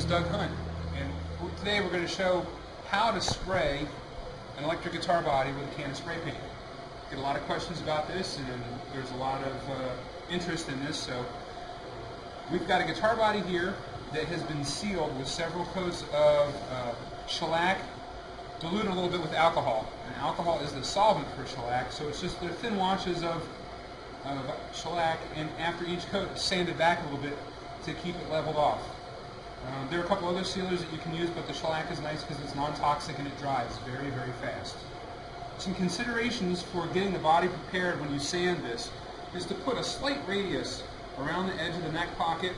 Doug Hunt, and today we're going to show how to spray an electric guitar body with a can of spray paint. Get a lot of questions about this, and there's a lot of interest in this. So we've got a guitar body here that has been sealed with several coats of shellac, diluted a little bit with alcohol. And alcohol is the solvent for shellac, so it's just the thin washes of shellac, and after each coat, sand it back a little bit to keep it leveled off. There are a couple other sealers that you can use, but the shellac is nice because it's non-toxic and it dries very, very fast. Some considerations for getting the body prepared when you sand this is to put a slight radius around the edge of the neck pocket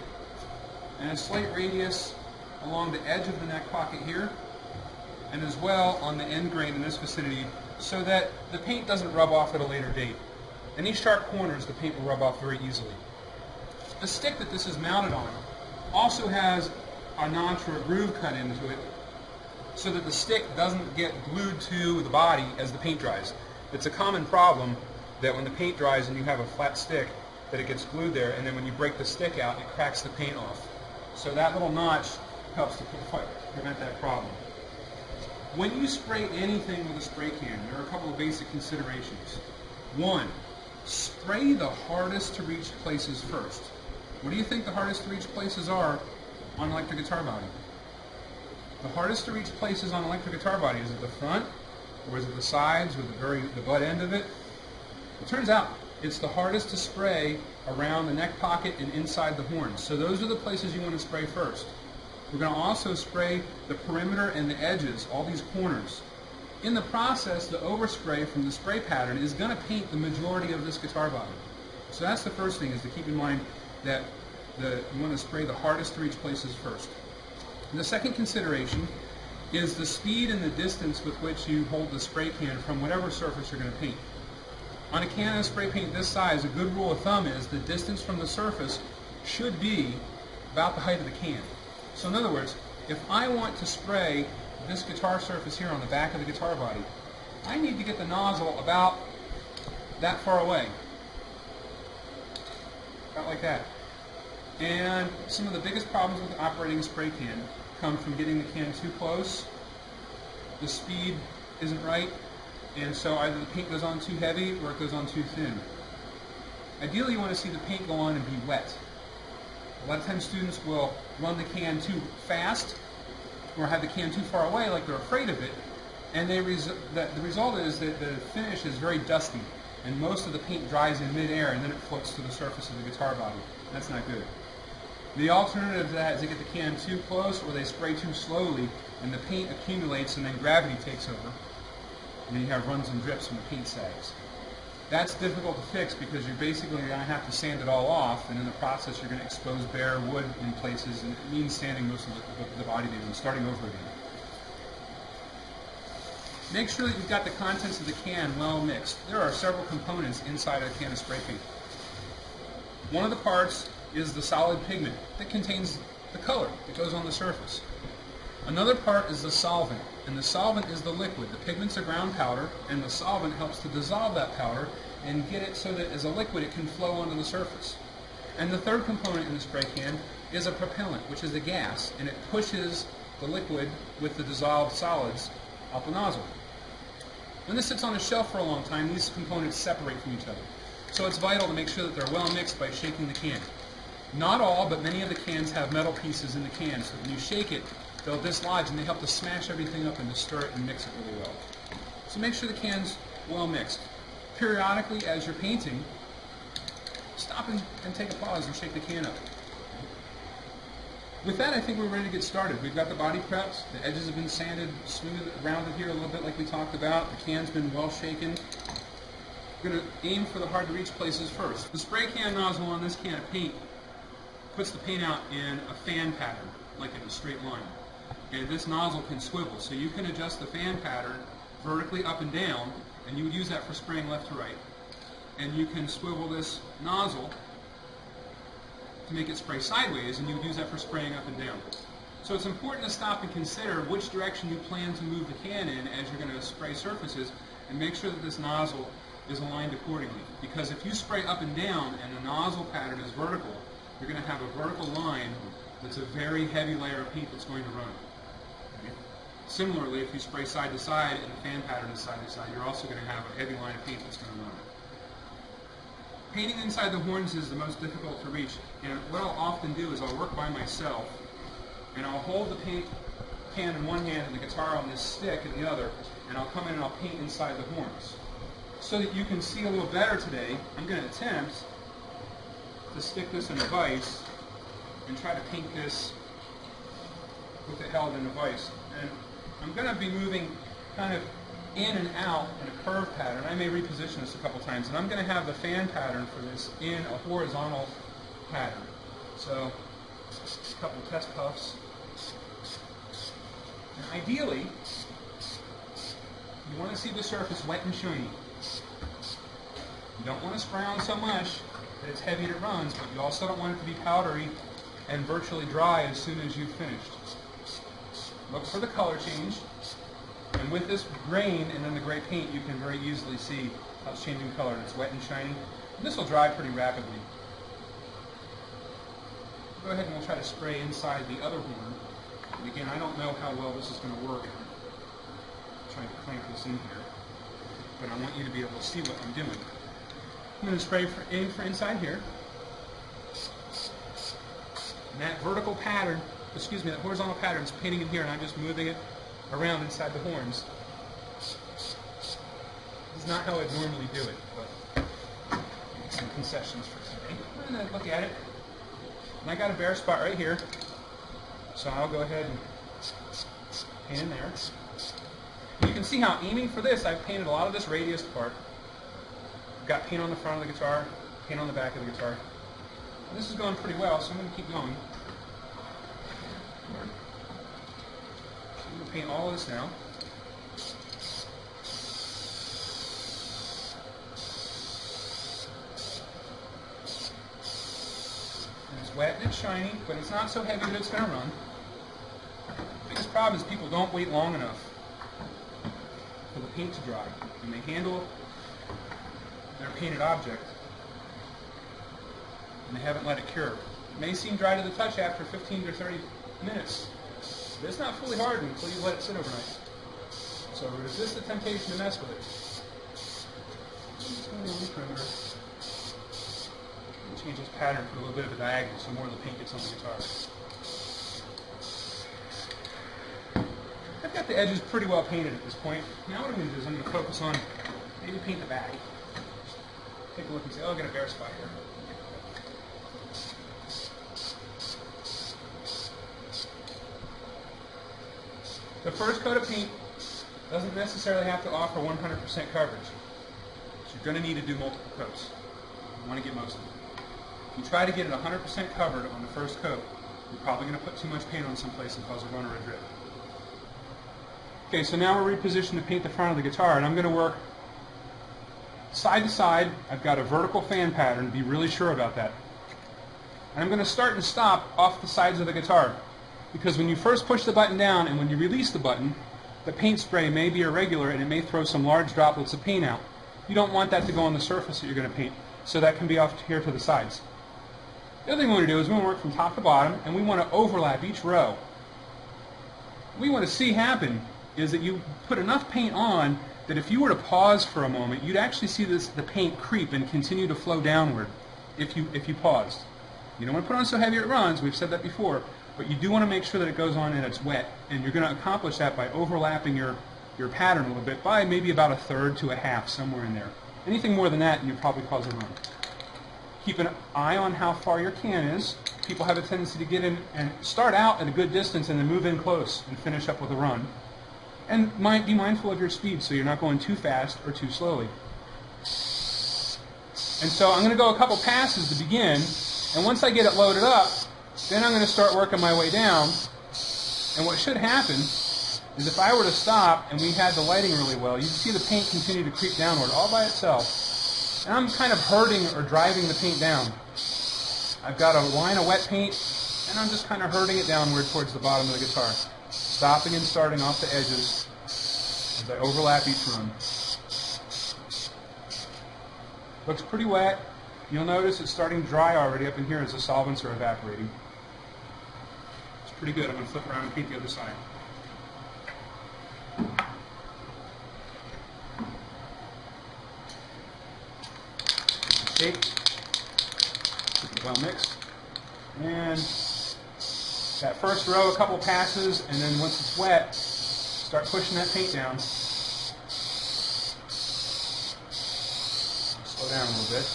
and a slight radius along the edge of the neck pocket here, and as well on the end grain in this vicinity, so that the paint doesn't rub off at a later date. Any sharp corners, the paint will rub off very easily. The stick that this is mounted on also has a notch or a groove cut into it so that the stick doesn't get glued to the body as the paint dries. It's a common problem that when the paint dries and you have a flat stick, that it gets glued there, and then when you break the stick out, it cracks the paint off. So that little notch helps to prevent that problem. When you spray anything with a spray can, there are a couple of basic considerations. One, spray the hardest to reach places first. What do you think the hardest to reach places are on an electric guitar body? The hardest to reach places on an electric guitar body, is it the front, or is it the sides, or the butt end of it? It turns out it's the hardest to spray around the neck pocket and inside the horns. So those are the places you want to spray first. We're going to also spray the perimeter and the edges, all these corners. In the process, the overspray from the spray pattern is going to paint the majority of this guitar body. So that's the first thing, is to keep in mind that you want to spray the hardest to reach places first. And the second consideration is the speed and the distance with which you hold the spray can from whatever surface you're going to paint. On a can of spray paint this size, a good rule of thumb is the distance from the surface should be about the height of the can. So in other words, if I want to spray this guitar surface here on the back of the guitar body, I need to get the nozzle about that far away. About like that. And some of the biggest problems with operating a spray can come from getting the can too close, the speed isn't right, and so either the paint goes on too heavy or it goes on too thin. Ideally, you want to see the paint go on and be wet. A lot of times students will run the can too fast or have the can too far away, like they're afraid of it, and the result is that the finish is very dusty, and most of the paint dries in midair and then it floats to the surface of the guitar body. That's not good. The alternative to that is they get the can too close or they spray too slowly and the paint accumulates and then gravity takes over, and then you have runs and drips when the paint sags. That's difficult to fix because you're basically going to have to sand it all off, and in the process you're going to expose bare wood in places, and it means sanding most of the body down and starting over again. Make sure that you've got the contents of the can well mixed. There are several components inside a can of spray paint. One of the parts is the solid pigment that contains the color that goes on the surface. Another part is the solvent, and the solvent is the liquid. The pigment's a ground powder, and the solvent helps to dissolve that powder and get it so that as a liquid it can flow onto the surface. And the third component in the spray can is a propellant, which is a gas, and it pushes the liquid with the dissolved solids out the nozzle. When this sits on a shelf for a long time, these components separate from each other. So it's vital to make sure that they're well mixed by shaking the can. Not all, but many of the cans have metal pieces in the can, so when you shake it, they'll dislodge and they help to smash everything up and to stir it and mix it really well. So make sure the can's well mixed. Periodically, as you're painting, stop and take a pause and shake the can up. With that, I think we're ready to get started. We've got the body prepped, the edges have been sanded, smooth, rounded here a little bit like we talked about, the can's been well shaken. We're going to aim for the hard to reach places first. The spray can nozzle on this can of paint puts the paint out in a fan pattern, like in a straight line. And this nozzle can swivel, so you can adjust the fan pattern vertically up and down, and you would use that for spraying left to right. And you can swivel this nozzle to make it spray sideways, and you would use that for spraying up and down. So it's important to stop and consider which direction you plan to move the can in as you're going to spray surfaces, and make sure that this nozzle is aligned accordingly. Because if you spray up and down and the nozzle pattern is vertical, you're going to have a vertical line That's a very heavy layer of paint that's going to run. Okay? Similarly, if you spray side to side and the fan pattern is side to side, you're also going to have a heavy line of paint that's going to run. Painting inside the horns is the most difficult to reach, and what I'll often do is I'll work by myself, and I'll hold the paint can in one hand and the guitar on this stick in the other, and I'll come in and I'll paint inside the horns. So that you can see a little better today, I'm going to attempt to stick this in a vise and try to paint this with it held in a vise. And I'm going to be moving kind of in and out in a curve pattern. I may reposition this a couple times, and I'm going to have the fan pattern for this in a horizontal pattern. So, a couple test puffs. And ideally, you want to see the surface wet and shiny. You don't want to spray on so much that it's heavy and it runs, but you also don't want it to be powdery and virtually dry as soon as you've finished. Look for the color change. And with this grain and then the gray paint, you can very easily see how it's changing color. It's wet and shiny. And this will dry pretty rapidly. Go ahead and we'll try to spray inside the other horn. And again, I don't know how well this is going to work. I'm trying to clamp this in here. But I want you to be able to see what I'm doing. I'm going to spray aim for inside here. And that vertical pattern, excuse me, that horizontal pattern is painting in here, and I'm just moving it around inside the horns. This is not how I'd normally do it, but some concessions for today. And then look at it. And I got a bare spot right here, so I'll go ahead and paint in there. And you can see how aiming for this, I've painted a lot of this radius part. I've got paint on the front of the guitar, paint on the back of the guitar. And this is going pretty well, so I'm going to keep going. I'm going to paint all of this now. And it's wet and it's shiny, but it's not so heavy that it's going to run. The biggest problem is people don't wait long enough for the paint to dry. When they handle their painted object, and they haven't let it cure. It may seem dry to the touch after 15 to 30 minutes, but it's not fully hardened until you let it sit overnight. So resist the temptation to mess with it. Just going on the perimeter. Change this pattern for a little bit of a diagonal so more of the paint gets on the guitar. I've got the edges pretty well painted at this point. Now what I'm going to do is I'm going to focus on maybe paint the back. Take a look and say, oh, I've got a bare spot here. The first coat of paint doesn't necessarily have to offer 100% coverage. So you're going to need to do multiple coats. You want to get most of it. If you try to get it 100% covered on the first coat, you're probably going to put too much paint on someplace and cause a run or a drip. Okay, so now we're repositioned to paint the front of the guitar, and I'm going to work side to side. I've got a vertical fan pattern, be really sure about that. And I'm going to start and stop off the sides of the guitar, because when you first push the button down and when you release the button, the paint spray may be irregular and it may throw some large droplets of paint out. You don't want that to go on the surface that you're going to paint, so that can be off here to the sides. The other thing we want to do is we want to work from top to bottom, and we want to overlap each row. What we want to see happen is that you put enough paint on that if you were to pause for a moment, you'd actually see the paint creep and continue to flow downward if you paused. You don't want to put on so heavy it runs, we've said that before, but you do want to make sure that it goes on and it's wet, and you're going to accomplish that by overlapping your pattern a little bit by maybe about a third to a half, somewhere in there. Anything more than that, and you probably cause a run. Keep an eye on how far your can is. People have a tendency to get in and start out at a good distance and then move in close and finish up with a run. And be mindful of your speed so you're not going too fast or too slowly. And so I'm going to go a couple passes to begin, and once I get it loaded up, then I'm going to start working my way down. And what should happen is if I were to stop and we had the lighting really well, you'd see the paint continue to creep downward all by itself. And I'm kind of herding or driving the paint down. I've got a line of wet paint, and I'm just kind of herding it downward towards the bottom of the guitar. Stopping and starting off the edges as I overlap each run. Looks pretty wet. You'll notice it's starting dry already up in here as the solvents are evaporating. pretty good. I'm going to flip around and paint the other side. Shake. Well mixed. And that first row, a couple passes, and then once it's wet, start pushing that paint down. Slow down a little bit.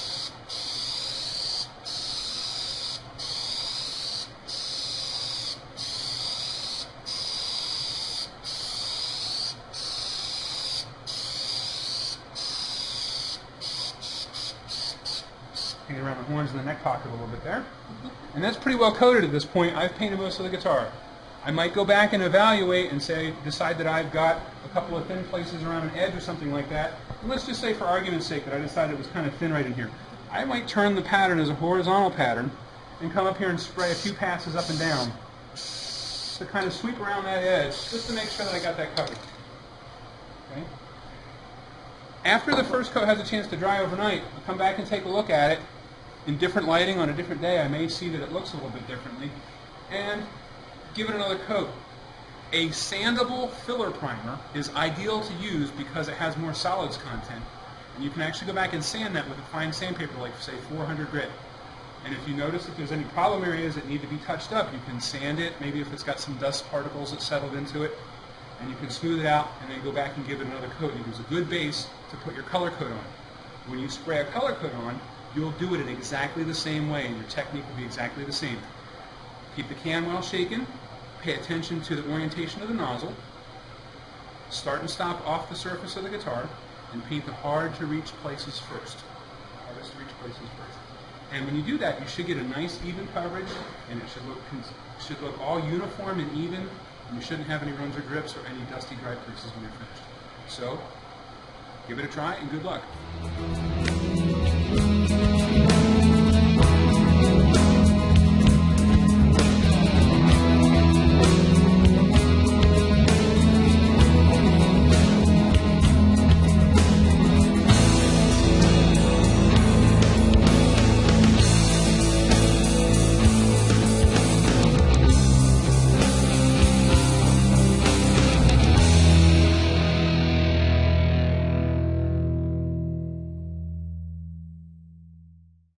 Paint around the horns and the neck pocket a little bit there. And that's pretty well coated at this point. I've painted most of the guitar. I might go back and evaluate and decide that I've got a couple of thin places around an edge or something like that. And let's just say for argument's sake that I decided it was kind of thin right in here. I might turn the pattern as a horizontal pattern and come up here and spray a few passes up and down to kind of sweep around that edge just to make sure that I got that covered. Okay? After the first coat has a chance to dry overnight, I'll come back and take a look at it. In different lighting on a different day, I may see that it looks a little bit differently, and give it another coat. A sandable filler primer is ideal to use because it has more solids content, and you can actually go back and sand that with a fine sandpaper, like say 400 grit. And if you notice that there's any problem areas that need to be touched up, you can sand it, maybe if it's got some dust particles that settled into it, and you can smooth it out and then go back and give it another coat. And it gives a good base to put your color coat on. When you spray a color coat on, you'll do it in exactly the same way, and your technique will be exactly the same. Keep the can well shaken, pay attention to the orientation of the nozzle, start and stop off the surface of the guitar, and paint the hard to reach places first. Hardest to reach places first. And when you do that, you should get a nice even coverage, and it should look all uniform and even, and you shouldn't have any runs or drips or any dusty dry places when you're finished. So, give it a try and good luck.